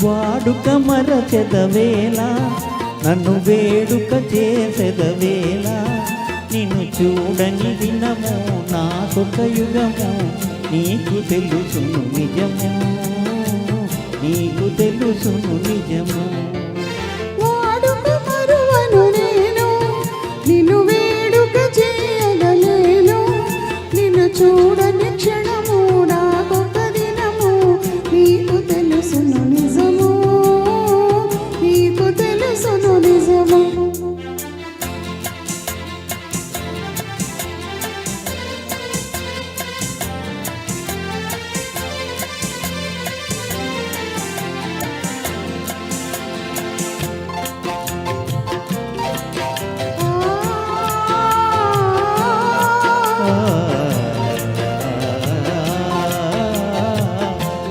వాడుక మరచెదవేళ నన్ను వేడుక చేసెదవేళ నిన్ను చూడని దినము నాకొక యుగము నీకు తెలుసును నిజము నీకు తెలుసును నిజము వాడుక మరువను నేను నిన్ను వేడుక చేయగలేను నిన్ను చూడని క్షణము నాకొక దినము నీకు తెలుసును నిజము నీకు తెలుసును నిజము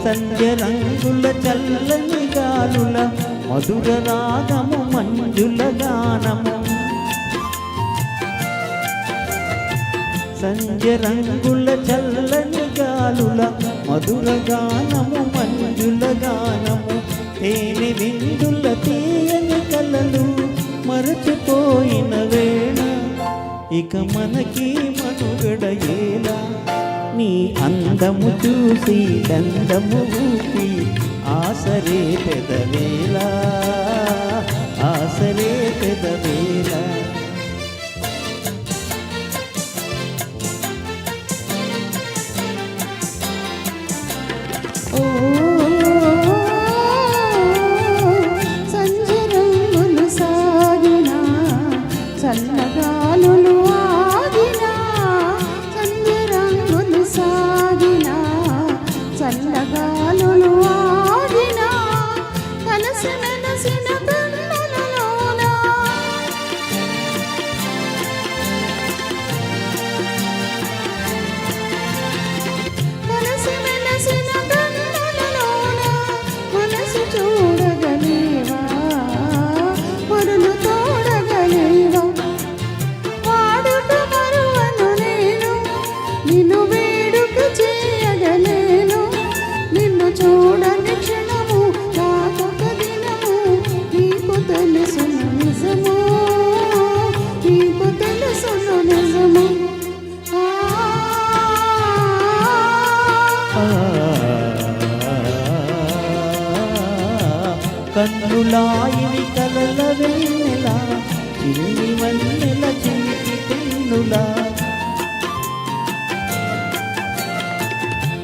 సంధ్య రంగుల చల్లని గాలుల మధుర రాగము మంజుల గానము సంధ్య రంగుల చల్లని గాలుల మధుర గానము మంజుల గానము తేనె విందుల తీయని కలలు మరచిపోయిన వేళ ఇక మనకి మనుగడ ఏలా నీ అందము చూసి దండము ఊపి ఆసరే పెదవేళ ఆసరే పెదవేళ ఓ సంధ్య రంగులు సాగినా చల్లగాలులు ఆగినా సంధ్య రంగులు సాగినా చల్లగాలులు ఆగినా కలసి మెలసిన కన్నులలోన కలసి మెలసిన కన్నులలోన మనసు చూడగలేవా మరులు తోడగలేవా వాడుక మరువను నేను నిన్ను వేడుక చేయగలేను నిన్ను చూడని క్షణము నాకొక దినము నీకు తెలుసును నిజము నీకు తెలుసును నిజము కన్నులాయిని కలల వెన్నెల చిన్ని వన్నెల చిలిపి తెన్నులా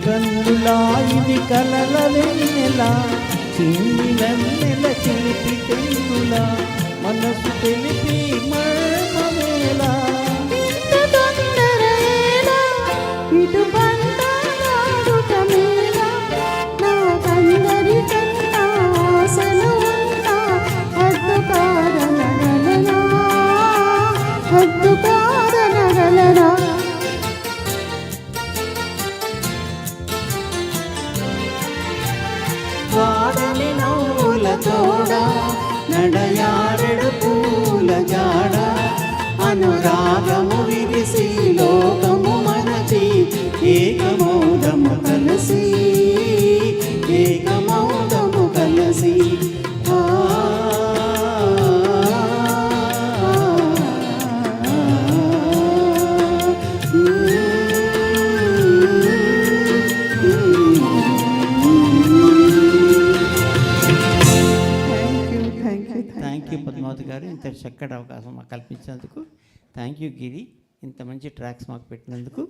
కన్నులాయిని కలల వెన్నెల చిన్ని వన్నెల చిలిపి తెన్నులా మనసు తెలిపి మర్మమేళ ఇంత తొందర ఏలా ఇటు పంటలాడుట మేలా నాకందరి కన్నా ఆశలు ఉన్నా హద్దు కాదనగలనా హద్దు కాదనగలనా వాడని నవ్వుల తోడ నడయాడెడు పూల జాడ అనురాగము విరిసి లోకము మనచి ఏకమౌదము కలసి ఏకమౌదము కలసి ఆ థ్యాంక్ యూ పద్మావతి గారు ఇంత చక్కటి అవకాశం మాకు కల్పించినందుకు థ్యాంక్ యూ గిరి ఇంత మంచి ట్రాక్స్ మాకు పెట్టినందుకు